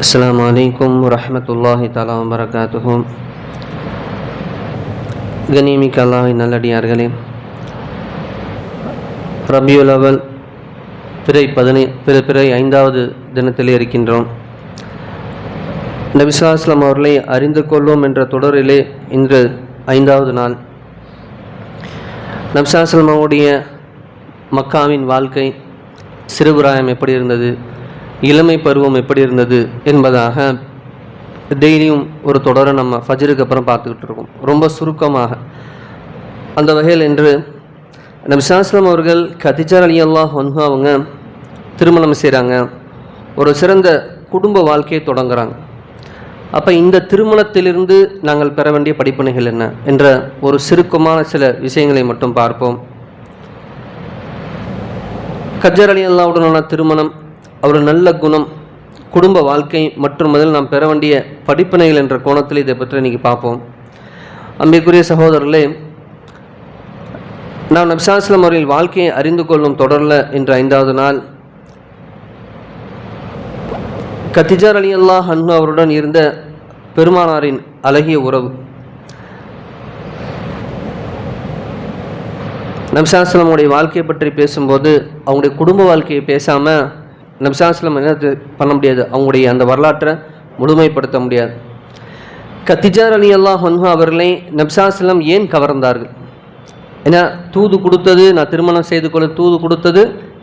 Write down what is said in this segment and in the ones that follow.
அஸ்ஸலாமு அலைக்கும் வரஹ்மத்துல்லாஹி தஆலா வபரகாத்துஹு. கண்ணியமிக்க அல்லாஹ்வின் நல்லடியார்களே, ரபியுல் அவல் பிறை 5வது தினத்திலே இருக்கின்றோம். நபி ஸல்லல்லாஹு அலைஹி வஸல்லம் அவர்களை அறிந்து கொள்வோம் என்ற தொடரிலே இன்று 5வது நாள். நபி ஸல்லல்லாஹு அலைஹி வஸல்லம் அவருடைய மக்காவின் வாழ்க்கை, சிறுபிராயம் எப்படி இருந்தது, இளமை பருவம் எப்படி இருந்தது என்பதாக டெய்லியும் ஒரு தொடரை நம்ம ஃபஜ்ருக்கு அப்புறம் பார்த்துக்கிட்டு இருக்கோம், ரொம்ப சுருக்கமாக. அந்த வகையில் இன்று நபி ஸல்லல்லாஹு அலைஹி வஸல்லம் அவர்கள் கதீஜா ரலியல்லாஹு அன்ஹா அவங்க திருமணம் செய்கிறாங்க, ஒரு சிறந்த குடும்ப வாழ்க்கையை தொடங்குறாங்க. அப்போ இந்த திருமணத்திலிருந்து நாங்கள் பெற வேண்டிய படிப்பினைகள் என்ன என்ற ஒரு சுருக்கமான சில விஷயங்களை மட்டும் பார்ப்போம். கதீஜா ரலியல்லாஹுடனான திருமணம், அவர் நல்ல குணம், குடும்ப வாழ்க்கை மற்றும் முதல் நாம் பெற வேண்டிய படிப்பினைகள் என்ற கோணத்தில் இதை பற்றி இன்றைக்கி பார்ப்போம். அன்பிற்குரிய சகோதரர்களே, நாம் நபி ஸல்லல்லாஹு அலைஹி வஸல்லம் அவர்களின் வாழ்க்கையை அறிந்து கொள்ளும் தொடரில் இன்று 5வது நாள். கதீஜா ரலியல்லாஹு அன்ஹா அவருடன் இருந்த பெருமானாரின் அழகிய உறவு. நபி ஸல்லல்லாஹு அலைஹி வஸல்லம் அவருடைய வாழ்க்கையை பற்றி பேசும்போது அவங்களுடைய குடும்ப வாழ்க்கையை பேசாமல் நபி ஸல்லல்லாஹு அலைஹி வஸல்லம் என்ன பண்ண முடியாது, அவங்களுடைய அந்த வரலாற்றை முழுமைப்படுத்த முடியாது. கதீஜா ரலியல்லாஹு அன்ஹா அவர்களை நபி ஸல்லல்லாஹு அலைஹி வஸல்லம் ஏன் கவர்ந்தார்கள்? ஏன்னா தூது கொடுத்தது, நான் திருமணம் செய்து கொள்ள தூது கொடுத்தது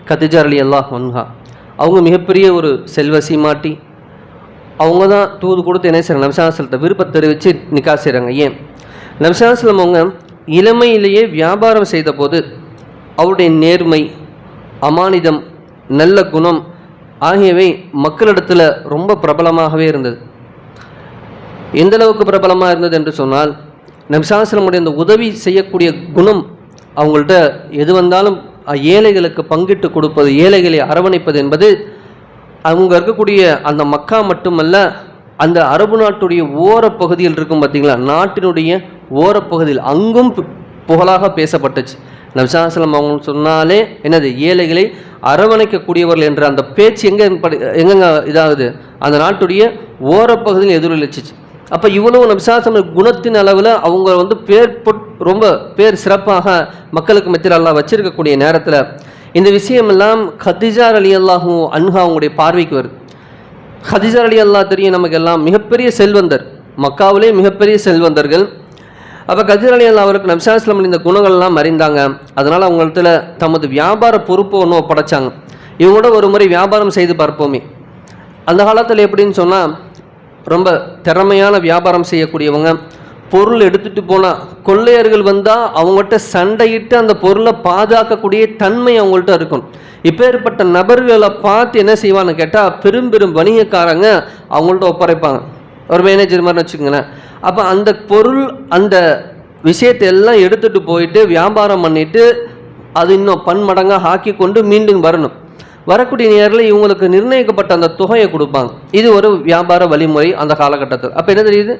கதீஜா ரலியல்லாஹு அன்ஹா. அவங்க மிகப்பெரிய ஒரு செல்வ சீமாட்டி. அவங்க தான் தூது கொடுத்து என்ன செய்கிறாங்க, நபி ஸல்லல்லாஹு அலைஹி வஸல்லம் விருப்பம் தெரிவித்து நிக்கா செய்கிறாங்க. ஏன்? நபி ஸல்லல்லாஹு அலைஹி வஸல்லம் அவங்க இளமையிலேயே வியாபாரம் செய்த போது அவருடைய நேர்மை, அமானிதம், நல்ல குணம் ஆகியவை மக்களிடத்தில் ரொம்ப பிரபலமாகவே இருந்தது. எந்த அளவுக்கு பிரபலமாக இருந்தது என்று சொன்னால், நபி ஸல்லல்லாஹு அலைஹி வஸல்லம் அந்த உதவி செய்யக்கூடிய குணம், அவங்கள்ட்ட எது வந்தாலும் ஏழைகளுக்கு பங்கிட்டு கொடுப்பது, ஏழைகளை அரவணைப்பது என்பது அவங்க இருக்கக்கூடிய அந்த மக்கா மட்டுமல்ல, அந்த அரபு நாட்டுடைய ஓரப்பகுதியில் இருக்கும் பார்த்தீங்களா, நாட்டினுடைய ஓரப்பகுதியில் அங்கும் புகழாக பேசப்பட்டுச்சு. நபி ஸல்லல்லாஹு அலைஹி வஸல்லம் அவங்க சொன்னாலே என்னது, ஏழைகளை அரவணைக்கக்கூடியவர்கள் என்ற அந்த பேச்சு எங்கெங்க இதாகுது, அந்த நாட்டுடைய ஓரப்பகுதியில் எதிரொலிச்சிச்சு. அப்போ இவ்வளவு நபி ஸல்லல்லாஹு அலைஹி வஸல்லம் குணத்தின் அளவில் அவங்க ரொம்ப பேர் சிறப்பாக மக்களுக்கு மத்தியில் அல்லாஹ் வச்சிருக்கக்கூடிய நேரத்தில் இந்த விஷயமெல்லாம் கதீஜா ரலியல்லாஹு அன்ஹா அவங்களுடைய பார்வைக்கு வருது. கதீஜா ரலியல்லாஹு தெரியும் நமக்கு எல்லாம், மிகப்பெரிய செல்வந்தர், மக்காவிலே மிகப்பெரிய செல்வந்தர்கள். அப்போ கதீஜா ரலியல்லாஹு அவருக்கு நபி ஸல்லல்லாஹு அலைஹி வஸல்லம் இந்த குணங்கள்லாம் அறிந்தாங்க. அதனால் அவங்கள்ட்ட தமது வியாபார பொறுப்பு ஒன்று ஒப்படைச்சாங்க. இவங்களோட ஒரு முறை வியாபாரம் செய்து பார்ப்போமே. அந்த காலத்தில் எப்படின்னு சொன்னால், ரொம்ப திறமையான வியாபாரம் செய்யக்கூடியவங்க, பொருள் எடுத்துகிட்டு போனால் கொள்ளையர்கள் வந்தால் அவங்கள்ட்ட சண்டையிட்டு அந்த பொருளை பாதுகாக்கக்கூடிய தன்மை அவங்கள்ட்ட இருக்கும். இப்பேற்பட்ட நபர்களை பார்த்து என்ன செய்வான்னு கேட்டால், பெரும் வணிகக்காரங்க அவங்கள்ட்ட ஒப்படைப்பாங்க, ஒரு மேனேஜர் மாதிரி வச்சுக்கோங்களேன். அப்போ அந்த பொருள், அந்த விஷயத்தை எல்லாம் எடுத்துகிட்டு போயிட்டு வியாபாரம் பண்ணிவிட்டு அது இன்னும் பன்மடங்காக ஆக்கி கொண்டு மீண்டும் வரணும். வரக்கூடிய நேரில் இவங்களுக்கு நிர்ணயிக்கப்பட்ட அந்த தொகையை கொடுப்பாங்க. இது ஒரு வியாபார வழிமுறை அந்த காலகட்டத்தில். அப்போ என்ன தெரியுது,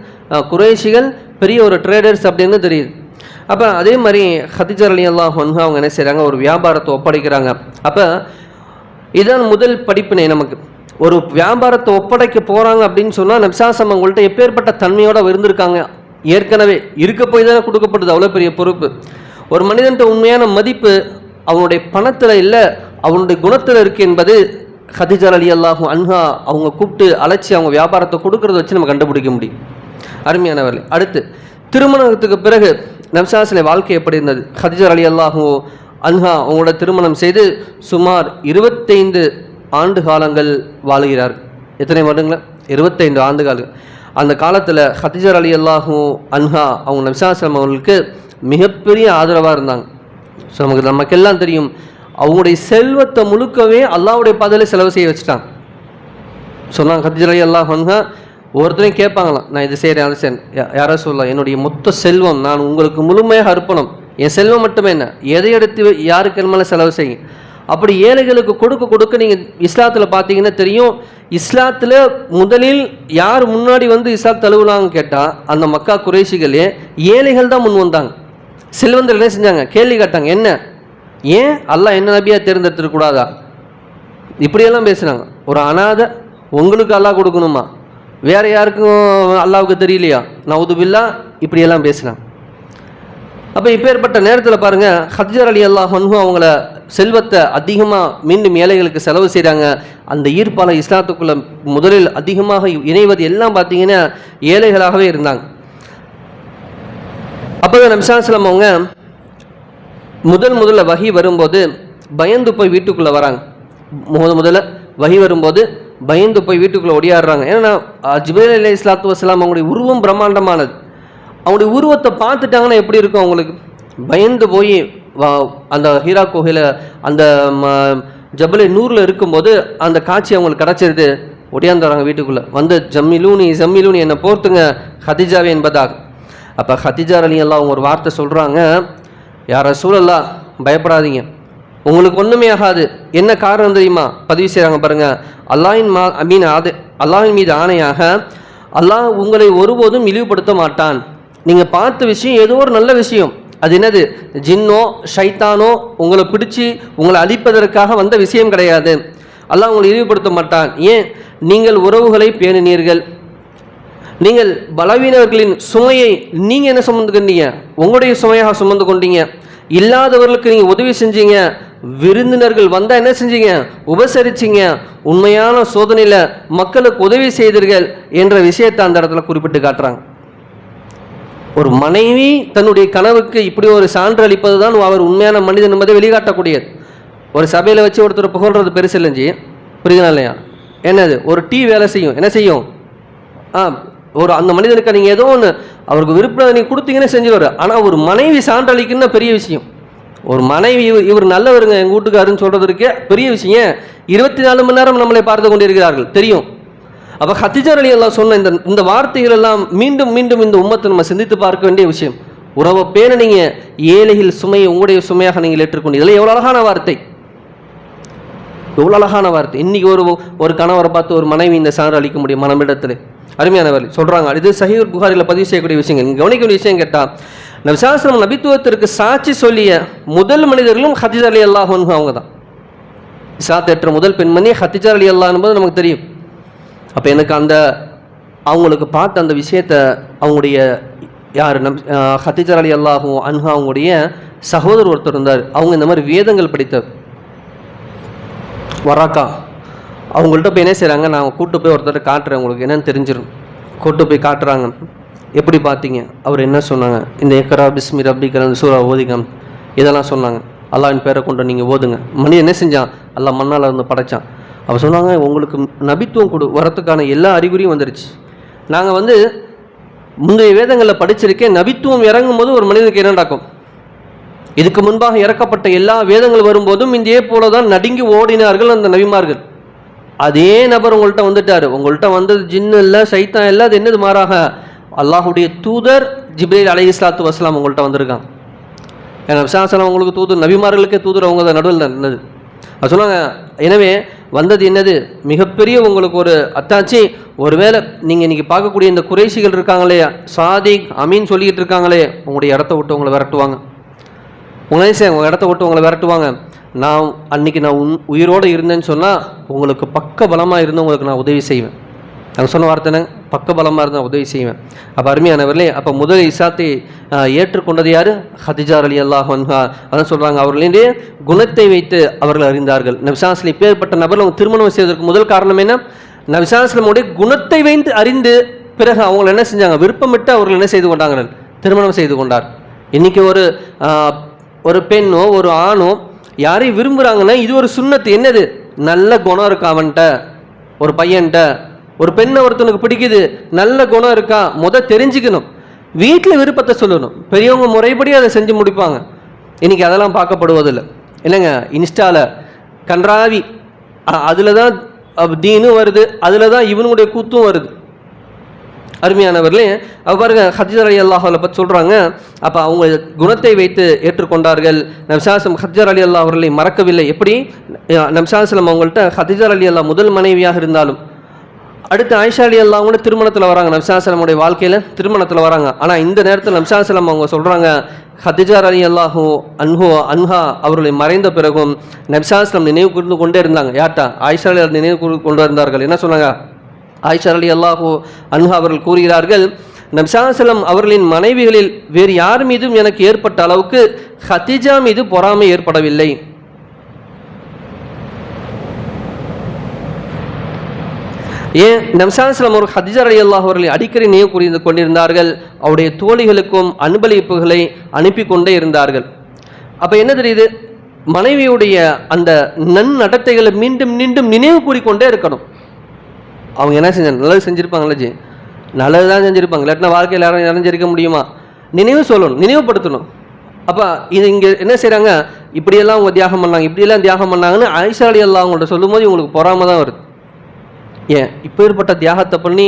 குறைஷிகள் பெரிய ஒரு ட்ரேடர்ஸ் அப்படின்னு தெரியுது. அப்போ அதே மாதிரி கதீஜா ரலியல்லாஹு அன்ஹா அவங்க என்ன செய்கிறாங்க, ஒரு வியாபாரத்தை ஒப்படைக்கிறாங்க. அப்போ இதுதான் முதல் படிப்பினை நமக்கு. ஒரு வியாபாரத்தை ஒப்படைக்க போகிறாங்க அப்படின்னு சொன்னால் நபி ஸல்லல்லாஹு அலைஹி வஸல்லம் அவங்கள்ட்ட எப்பேற்பட்ட தன்மையோடு இருந்திருக்காங்க. ஏற்கனவே இருக்க போய் தானே கொடுக்கப்படுது அவ்வளோ பெரிய பொறுப்பு. ஒரு மனிதன்ட்ட உண்மையான மதிப்பு அவனுடைய பணத்தில் இல்லை, அவனுடைய குணத்தில் இருக்குது என்பது கதீஜா ரலியல்லாஹு அன்ஹா அவங்க கூப்பிட்டு அழைச்சி அவங்க வியாபாரத்தை கொடுக்கறத வச்சு நம்ம கண்டுபிடிக்க முடியும். அருமையானவர்களே, அடுத்து திருமணத்துக்கு பிறகு நபி ஸல்லல்லாஹு அலைஹி வஸல்லம் வாழ்க்கை எப்படி இருந்தது? கதீஜா ரலியல்லாஹு அன்ஹா அவங்களோட திருமணம் செய்து சுமார் 25 ஆண்டு காலங்கள் வாழ்கிறார். எத்தனை வருடங்களா? 25 ஆண்டு காலங்கள். அந்த காலத்தில் கதீஜா ரலியல்லாஹு அன்ஹா அவங்க நபி ஸல்லல்லாஹு அலைஹி வஸல்லம் அவங்களுக்கு மிகப்பெரிய ஆதரவாக இருந்தாங்க. ஸோ நமக்கெல்லாம் தெரியும், அவங்களுடைய செல்வத்தை முழுக்கவே அல்லாஹ்வுடைய பாதையில் செலவு செய்ய வச்சுட்டாங்க. சொன்னாங்க கதீஜா ரலியல்லாஹு அன்ஹா, ஒவ்வொருத்தரையும் கேட்பாங்களாம், நான் இது செய்கிறேன் அதை செய்கிறேன். யாரோ சொல்லலாம், என்னுடைய மொத்த செல்வம் நான் உங்களுக்கு முழுமையாக அர்ப்பணம், என் செல்வம் மட்டுமே என்ன, எதை எடுத்து யாருக்கு மேலே செலவு செய்யுங்க. அப்படி ஏழைகளுக்கு கொடுக்க நீங்கள் இஸ்லாத்தில் பார்த்தீங்கன்னா தெரியும், இஸ்லாத்தில் முதலில் யார் முன்னாடி இஸ்லாம் தழுவுனாங்கன்னு கேட்டால் அந்த மக்கா குறைஷிகளே ஏழைகள் தான் முன் வந்தாங்க. செல்வந்தர் என்ன செஞ்சாங்க, கேள்வி கேட்டாங்க, என்ன ஏன் அல்லாஹ் என்ன நபியாக தேர்ந்தெடுத்துக்கூடாதா, இப்படியெல்லாம் பேசுனாங்க. ஒரு அனாதை உங்களுக்கு அல்லாஹ் கொடுக்கணுமா, வேறு யாருக்கும் அல்லாவுக்கு தெரியலையா, நவுதுபில்லா, இப்படியெல்லாம் பேசுகிறாங்க. அப்போ இப்பேற்பட்ட நேரத்தில் பாருங்கள், ஹதிஜா ரலியல்லாஹு அன்ஹா அவங்கள செல்வத்தை அதிகமாக மீண்டும் ஏழைகளுக்கு செலவு செய்கிறாங்க. அந்த ஈர்ப்பால் இஸ்லாத்துக்குள்ளே முதலில் அதிகமாக இணைவது எல்லாம் பார்த்தீங்கன்னா ஏழைகளாகவே இருந்தாங்க. அப்போ தான் நபி ஸல்லல்லாஹு அலைஹி வஸல்லம் அவங்க முதல்ல வஹி வரும்போது பயந்து போய் வீட்டுக்குள்ளே வராங்க. முதல்ல வஹி வரும்போது பயந்து போய் வீட்டுக்குள்ளே ஒடியாடுறாங்க. ஏன்னா ஜிப்ரீல் அலைஹிஸ்ஸலாத்து வஸ்ஸலாம் அவங்களுடைய உருவம் பிரம்மாண்டமானது. அவங்களுடைய உருவத்தை பார்த்துட்டாங்கன்னா எப்படி இருக்கும் அவங்களுக்கு, பயந்து போய் அந்த ஹீரா கோகையில் அந்த ஜபலே நூரில் இருக்கும்போது அந்த காட்சி அவங்களுக்கு கிடச்சிருது. ஒடியாந்துறாங்க வீட்டுக்குள்ளே வந்து, ஜம்மிலூனி என்னை போர்த்துங்க ஹதிஜாவே என்பதாக. அப்போ ஹதிஜா ரலியல்லாஹு அவங்க ஒரு வார்த்தை சொல்கிறாங்க, யா ரசூலல்லாஹ் பயப்படாதீங்க, உங்களுக்கு ஒன்றுமே ஆகாது. என்ன காரணம் தெரியுமா பதிவு செய்கிறாங்க பாருங்கள். அல்லாஹின் மீது ஆணையாக அல்லாஹ் உங்களை ஒருபோதும் இழிவுபடுத்த மாட்டான். நீங்கள் பார்த்த விஷயம் ஏதோ ஒரு நல்ல விஷயம், அது என்னது, ஜின்னோ ஷைத்தானோ உங்களை பிடிச்சி உங்களை அழிப்பதற்காக வந்த விஷயம் கிடையாது. அல்லாஹ் உங்களை இழிவுபடுத்த மாட்டான். ஏன், நீங்கள் உறவுகளை பேணினீர்கள், நீங்கள் பலவீனர்களின் சுமையை நீங்கள் என்ன சுமந்து கொண்டீங்க, உங்களுடைய சுமையாக சுமந்து கொண்டீங்க. இல்லாதவர்களுக்கு நீங்கள் உதவி செஞ்சீங்க, விருந்தினர்கள் வந்தால் என்ன செஞ்சீங்க, உபசரிச்சிங்க, உண்மையான சோதனையில் மக்களுக்கு உதவி செய்தீர்கள் என்ற விஷயத்தை அந்த இடத்துல குறிப்பிட்டு காட்டுறாங்க. ஒரு மனைவி தன்னுடைய கனவுக்கு இப்படி ஒரு சான்று அளிப்பது தான் அவர் உண்மையான மனிதன் என்பதை வெளிக்காட்டக்கூடியது. ஒரு சபையில் வச்சு ஒருத்தர் புகழ்றது பெருசு இல்லைஞ்சி, புரியுதுனா இல்லையா? என்னது, ஒரு டீ வேலை செய்யும், என்ன செய்யும், ஒரு அந்த மனிதனுக்கு நீங்கள் ஏதோ ஒன்று அவருக்கு விருப்பம் நீங்கள் கொடுத்தீங்கன்னு செஞ்சுவார். ஆனால் ஒரு மனைவி சான்று அளிக்குன்னா பெரிய விஷயம். ஒரு மனைவி இவர் நல்லவருங்க எங்கள் வீட்டுக்காருன்னு சொல்கிறதுக்கே பெரிய விஷயம். 24 மணி நேரம் நம்மளை பார்த்து கொண்டிருக்கிறார்கள், தெரியும். அப்போ ஹதிஜா ரலியல்லாஹு சொன்ன இந்த வார்த்தைகள் எல்லாம் மீண்டும் மீண்டும் இந்த உம்மத்தை நம்ம சிந்தித்து பார்க்க வேண்டிய விஷயம். உறவை பேண நீங்கள் ஏழைகள் சுமையை உங்களுடைய சுமையாக நீங்கள் ஏற்றுக்கொண்டு, இதெல்லாம் எவ்வளோ அழகான வார்த்தை, எவ்வளோ அழகான வார்த்தை. இன்றைக்கி ஒரு கணவரை பார்த்து ஒரு மனைவி இந்த சான்று அளிக்க முடியும் மனமிடத்தில்? அருமையானவர் சொல்கிறாங்க. இது சஹீஹ் புகாரில் பதிவு செய்யக்கூடிய விஷயங்கள். நீங்கள் கவனிக்க வேண்டிய விஷயம் கேட்டால், நபி ஸல்லல்லாஹு அலைஹி வஸல்லம் நபித்துவத்திற்கு சாட்சி சொல்லிய முதல் மனிதர்களும் ஹதிஜா ரலியல்லாஹு அன்ஹா அவங்க தான். இஸ்லாத்தை ஏற்ற முதல் பெண்மணி ஹதிஜா ரலியல்லாஹு என்பது நமக்கு தெரியும். அப்போ எனக்கு அவங்களுக்கு பார்த்த அந்த விஷயத்தை அவங்களுடைய ஹதிஜா ரலியல்லாஹு அன்ஹா அவங்களுடைய சகோதரர் ஒருத்தர் இருந்தார். அவங்க இந்த மாதிரி வேதங்கள் படித்த வராக்கா, அவங்கள்ட்ட போய் என்ன செய்கிறாங்க, நான் கூட்டு போய் ஒருத்தர் காட்டுறேன், உங்களுக்கு என்னென்னு தெரிஞ்சிடும். கூட்டு போய் காட்டுறாங்க. எப்படி பார்த்தீங்க, அவர் என்ன சொன்னாங்க, இந்த இக்ரா பிஸ்மி ரப்பிக்கல் சூரா ஓதிகம் இதெல்லாம் சொன்னாங்க. அல்லாஹ்வின் பேரை கொண்டு நீங்கள் ஓதுங்க. மனிதன் என்ன செஞ்சான், அல்லாஹ் மண்ணால் இருந்து படைச்சான். அப்போ சொன்னாங்க, உங்களுக்கு நபித்துவம் வரத்துக்கான எல்லா அறிகுறியும் வந்துருச்சு. நாங்கள் முந்தைய வேதங்களில் படிச்சிருக்கேன், நபித்துவம் இறங்கும் போது ஒரு மனிதனுக்கு என்ன நடக்கும், இதுக்கு முன்பாக இறக்கப்பட்ட எல்லா வேதங்கள் வரும்போதும் இதே போல தான் நடுங்கி ஓடினார்கள் அந்த நபிமார்கள். அதே நபர் உங்கள்கிட்ட வந்துட்டார். உங்கள்கிட்ட வந்தது ஜின்னு இல்லை, சைத்தான் இல்லை, அது என்னது, மாறாக அல்லாஹுடைய தூதர் ஜிப்ரீல் அலைஹிஸ்ஸலாத்து வஸ்ஸலாம் உங்கள்கிட்ட வந்திருக்காங்க. ஏன்னா விசாசனம் உங்களுக்கு தூதர், நபிமார்களுக்கே தூதர் அவங்க தான் நடுவில் இருந்தது. அது சொன்னாங்க. எனவே வந்தது என்னது, மிகப்பெரிய உங்களுக்கு ஒரு அத்தாச்சி. ஒருவேளை நீங்கள் இன்றைக்கி பார்க்கக்கூடிய இந்த குறைஷிகள் இருக்காங்களே, சாதிக் அமீன் சொல்லிக்கிட்டு இருக்காங்களே, உங்களுடைய இடத்த விட்டு உங்களை விரட்டுவாங்க. உங்கள் இடத்த விட்டு உங்களை விரட்டுவாங்க. நான் அன்றைக்கி உயிரோடு இருந்தேன்னு சொன்னால் உங்களுக்கு பக்க பலமாக இருந்து உங்களுக்கு நான் உதவி செய்வேன். நாங்கள் சொன்ன வார்த்தை பக்க பலமாக இருந்தால் உதவி செய்வேன். அப்போ அருமையானவர்களே, அப்போ முதல் இஸ்லாத்தை ஏற்றுக்கொண்டது யார், ஹதிஜா ரலியல்லாஹு அன்ஹா. அதான் சொல்கிறாங்க, அவர்களுடைய குணத்தை வைத்து அவர்கள் அறிந்தார்கள். நபி ஸல்லல்லாஹு அலைஹி வஸல்லம் இப்பேற்பட்ட நபர்கள் அவங்க திருமணம் செய்வதற்கு முதல் காரணம் என்ன, நபி ஸல்லல்லாஹு அலைஹி வஸல்லமுடைய குணத்தை வைத்து அறிந்து பிறகு அவங்களை என்ன செஞ்சாங்க, விருப்பமிட்டு அவர்கள் என்ன செய்து கொண்டாங்க, திருமணம் செய்து கொண்டார். இன்றைக்கி ஒரு பெண்ணோ ஒரு ஆணோ யாரையும் விரும்புகிறாங்கன்னா இது ஒரு சுன்னத்து. என்னது, நல்ல குணம் இருக்கா அவன்கிட்ட, ஒரு பையன்கிட்ட ஒரு பெண்ணை ஒருத்தனுக்கு பிடிக்குது, நல்ல குணம் இருக்கா, தெரிஞ்சுக்கணும். வீட்டில் விருப்பத்தை சொல்லணும். பெரியவங்க முறைப்படி அதை செஞ்சு முடிப்பாங்க. இன்றைக்கி அதெல்லாம் பார்க்கப்படுவதில்லை. இல்லைங்க, இன்ஸ்டாவில் கன்றாவி, அதில் தான் தீனும் வருது, அதில் தான் இவனுடைய கூத்தும் வருது. அருமையானவர்களே, பாருங்க, ஹதிஜா ரலியல்லாஹு அன்ஹா பற்றி சொல்கிறாங்க. அப்போ அவங்க குணத்தை வைத்து ஏற்றுக்கொண்டார்கள். நபி ஸல்லல்லாஹு அலைஹி வஸல்லம் ஹதிஜா ரலியல்லாஹு அவர்களை மறக்கவில்லை. எப்படி, நபி ஸல்லல்லாஹு அலைஹி வஸல்லம் அவங்கள்ட்ட ஹதிஜா ரலியல்லாஹு முதல் மனைவியாக இருந்தாலும் அடுத்து ஆயிஷா ரலியல்லாஹு கூட திருமணத்தில் வராங்க. நபி ஸல்லல்லாஹு அலைஹி வஸல்லம் வாழ்க்கையில் திருமணத்தில் வராங்க. ஆனால் இந்த நேரத்தில் நபி ஸல்லல்லாஹு அலைஹி வஸல்லம் அவங்க சொல்கிறாங்க, ஹதிஜா ரலியல்லாஹு அன்ஹா அவர்களை மறைந்த பிறகும் நபி ஸல்லல்லாஹு அலைஹி வஸல்லம் நினைவு கூர்ந்து கொண்டே இருந்தாங்க. யார்ட்டா? ஆயிஷா ரலியல்லாஹு நினைவு கொண்டு வந்தார்கள். என்ன சொன்னாங்க? ஆயிஷா ரலியல்லாஹு அன்ஹா அவர்கள் கூறுகிறார்கள், நபி ஸல்லல்லாஹு அலைஹி வஸல்லம் அவர்களின் மனைவிகளில் வேறு யார் மீதும் எனக்கு ஏற்பட்ட அளவுக்கு ஹதிஜா மீது பொறாமை ஏற்படவில்லை. ஏன் நபி ஸல்லல்லாஹு அலைஹி வஸல்லம் அவர்கள் ஹதிஜா ரலியல்லாஹு அவர்களை அடிக்கடி நினைவு கூர்ந்து கொண்டிருந்தார்கள். அவருடைய தோழிகளுக்கும் அன்பளிப்புகளை அனுப்பி கொண்டே இருந்தார்கள். அப்போ என்ன தெரியுது? மனைவியுடைய அந்த நன்னடத்தைகளை மீண்டும் மீண்டும் நினைவு கூறிக்கொண்டே இருக்கணும். அவங்க என்ன செஞ்சாங்க? நல்லது செஞ்சுருப்பாங்களே ஜி, நல்லது தான் செஞ்சுருப்பாங்க, இல்லாட்டினா வாழ்க்கையில் யாரும் இறஞ்சிருக்க முடியுமா? நினைவு சொல்லணும், நினைவுபடுத்தணும். அப்போ இது இங்கே என்ன செய்கிறாங்க? இப்படியெல்லாம் அவங்க தியாகம் பண்ணாங்க, இப்படியெல்லாம் தியாகம் பண்ணாங்கன்னு ஆயிஷா ரலியல்லாஹு அவங்கள்ட்ட சொல்லும் போது இவங்களுக்கு பொறாமை தான் வருது. ஏன் இப்போ ஏற்பட்ட தியாகத்தை பண்ணி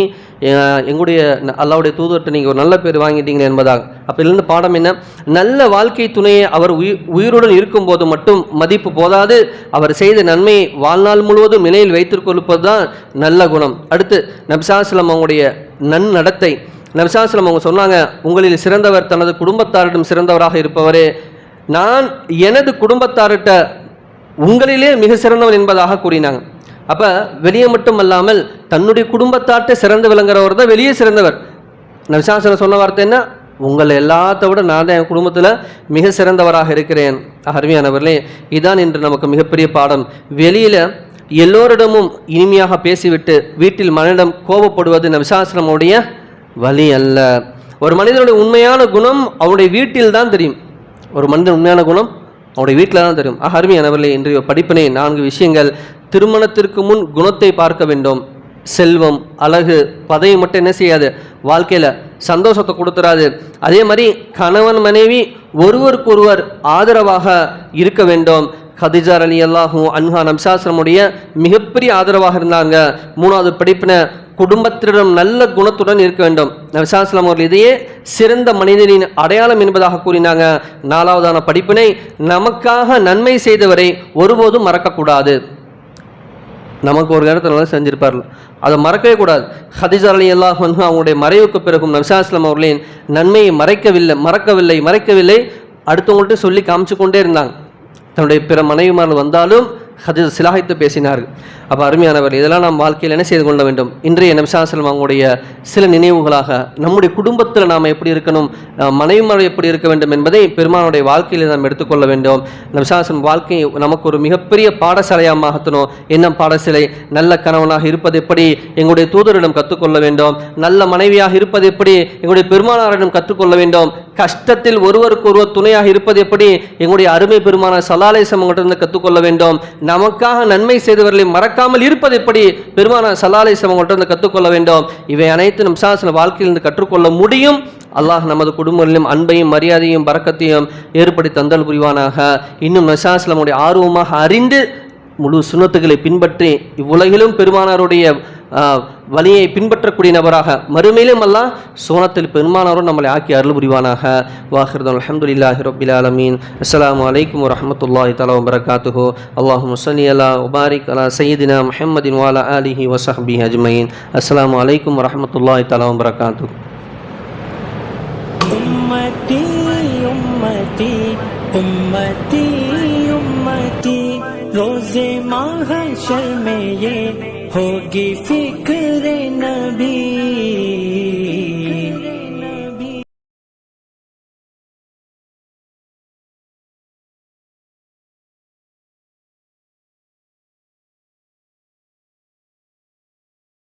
எங்களுடைய அல்லாஹ்வுடைய தூதர்கிட்ட நீங்கள் ஒரு நல்ல பேர் வாங்கிட்டீங்க என்பதாக. அப்போ இதுலேருந்து பாடம் என்ன? நல்ல வாழ்க்கை துணையை அவர் உயிருடன் இருக்கும்போது மட்டும் மதிப்பு போதாது, அவர் செய்த நன்மையை வாழ்நாள் முழுவதும் நினைவில் வைத்திருப்பது தான் நல்ல குணம். அடுத்து நபி ஸல்லல்லாஹு அலைஹி வஸல்லம் அவங்களுடைய நன்னடத்தை. நபி ஸல்லல்லாஹு அலைஹி வஸல்லம் அவங்க சொன்னாங்க, உங்களில் சிறந்தவர் தனது குடும்பத்தாரிடம் சிறந்தவராக இருப்பவரே, நான் எனது குடும்பத்தார்கிட்ட உங்களிலே மிக சிறந்தவன் என்பதாக கூறினாங்க. அப்போ வெளியே மட்டும் அல்லாமல் தன்னுடைய குடும்பத்தாட்டை சிறந்து விளங்குறவர் தான் வெளியே சிறந்தவர். நபி ஸல்லல்லாஹு அலைஹி வஸல்லம் சொன்ன வார்த்தை என்ன? உங்களை எல்லாத்த விட நான் தான் என் குடும்பத்தில் மிக சிறந்தவராக இருக்கிறேன். அருமையானவர்களே, இதுதான் இன்று நமக்கு மிகப்பெரிய பாடம். வெளியில் எல்லோரிடமும் இனிமையாக பேசிவிட்டு வீட்டில் மனிதனிடம் கோபப்படுவது நபி ஸல்லல்லாஹு அலைஹி வஸல்லம் உடைய வழி அல்ல. ஒரு மனிதனுடைய உண்மையான குணம் அவனுடைய வீட்டில் தான் தெரியும். ஒரு மனிதன் உண்மையான குணம் அவனுடைய வீட்டில் தான் தெரியும். அருமையானவர்களே, இன்றைய படிப்பினை 4 விஷயங்கள். திருமணத்திற்கு முன் குணத்தை பார்க்க வேண்டும். செல்வம், அழகு, பதவி மட்டும் என்ன செய்யாது, வாழ்க்கையில் சந்தோஷத்தை கொடுத்துறாது. அதே மாதிரி கணவன் மனைவி ஒருவருக்கொருவர் ஆதரவாக இருக்க வேண்டும். ஹதிஜா ரலியல்லாஹு அன்ஹா நபி ஸல்லல்லாஹு அலைஹி வஸல்லம் உடைய மிகப்பெரிய ஆதரவாக இருந்தாங்க. 3வது படிப்பின, குடும்பத்திடம் நல்ல குணத்துடன் இருக்க வேண்டும். நபி ஸல்லல்லாஹு அலைஹி வஸல்லம் அவர்கள் இதையே சிறந்த மனிதனின் அடையாளம் என்பதாக கூறினாங்க. 4வதான படிப்பினை, நமக்காக நன்மை செய்தவரை ஒருபோதும் மறக்கக்கூடாது. நமக்கு ஒரு நேரத்தில் நல்லா செஞ்சிருப்பார்கள், அதை மறக்கவே கூடாது. ஹதிஜா ரலியல்லாஹு அன்ஹா அவங்களுடைய மறைவுக்கு பிறகும் நபி ஸல்லல்லாஹு அலைஹி வஸல்லம் அவர்களின் நன்மையை மறைக்கவில்லை. அடுத்தவங்கள்ட்ட சொல்லி காமிச்சு கொண்டே இருந்தாங்க. தன்னுடைய பிற மனைவிமார்கள் வந்தாலும் ஹதிஜா சிலாகித்து பேசினார்கள். அப்போ அருமையானவர், இதெல்லாம் நாம் வாழ்க்கையில் என்ன செய்து கொள்ள வேண்டும்? இன்றைய நபி ஸல்லல்லாஹு அலைஹி வஸல்லம் அவங்களுடைய சில நினைவுகளாக நம்முடைய குடும்பத்தில் நாம் எப்படி இருக்கணும், மனைவிமார்கள் எப்படி இருக்க வேண்டும் என்பதை பெருமானுடைய வாழ்க்கையில் நாம் எடுத்துக்கொள்ள வேண்டும். நபி ஸல்லல்லாஹு அலைஹி வஸல்லம் வாழ்க்கை நமக்கு ஒரு மிகப்பெரிய பாடசாலையாக மாற்றணும். என்ன பாடசாலை? நல்ல கணவனாக இருப்பது எப்படி எங்களுடைய தூதரிடம் கற்றுக்கொள்ள வேண்டும். நல்ல மனைவியாக இருப்பது எப்படி எங்களுடைய பெருமானாரிடம் கற்றுக்கொள்ள வேண்டும். கஷ்டத்தில் ஒருவருக்கு ஒருவர் துணையாக இருப்பது எப்படி எங்களுடைய அருமை பெருமானார் ஸல்லல்லாஹு அலைஹி வஸல்லம் அவர்களிடம் கற்றுக்கொள்ள வேண்டும். நமக்காக நன்மை செய்தவர்களை மறக்காமல் இருப்பது எப்படி பெருமானார் ஸல்லல்லாஹு அலைஹி வஸல்லம் அவர்களிடம் கற்றுக்கொள்ள வேண்டும். இவை அனைத்து நம் ஸல்லல்லாஹு வாழ்க்கையிலிருந்து கற்றுக்கொள்ள முடியும். அல்லாஹ் நமது குடும்பங்களிலும் அன்பையும் மரியாதையும் பரக்கத்தையும் ஏற்படுத்தி தந்தல் புரிவானாக. இன்னும் நபி ஸல்லல்லாஹு அலைஹி வஸல்லம் ஆர்வமாக அறிந்து முழு சுன்னத்துகளை பின்பற்றி இவ்வுலகிலும் பெருமானாருடைய வழியை பின்பற்றக்கூடிய நபராக மறுமையிலும் அல்லாஹ் சோனத்தில் பெருமானாரும் நம்மளை ஆக்கி அருள் புரிவானாக. வாஹிருதான் அல்ஹம்துலில்லாஹி ரப்பில் ஆலமீன். அஸ்ஸலாமு அலைக்கும் வரஹ்மத்துல்லாஹி தஆலா வபரகாத்துஹு. அல்லாஹும்ம ஸல்லி அலா வபாரிக் அலா சய்யிதினா முஹம்மதின் வ அலா ஆலிஹி வ ஸஹ்பிஹி அஜ்மஈன். அஸ்ஸலாமு அலைக்கும் வரஹ்மத்துல்லாஹி தஆலா வபரகாத்துஹு. உம்மத்தி உம்மத்தி உம்மத்தி उम्मती रोज़े महशर में ये होगी फिक्र नबी।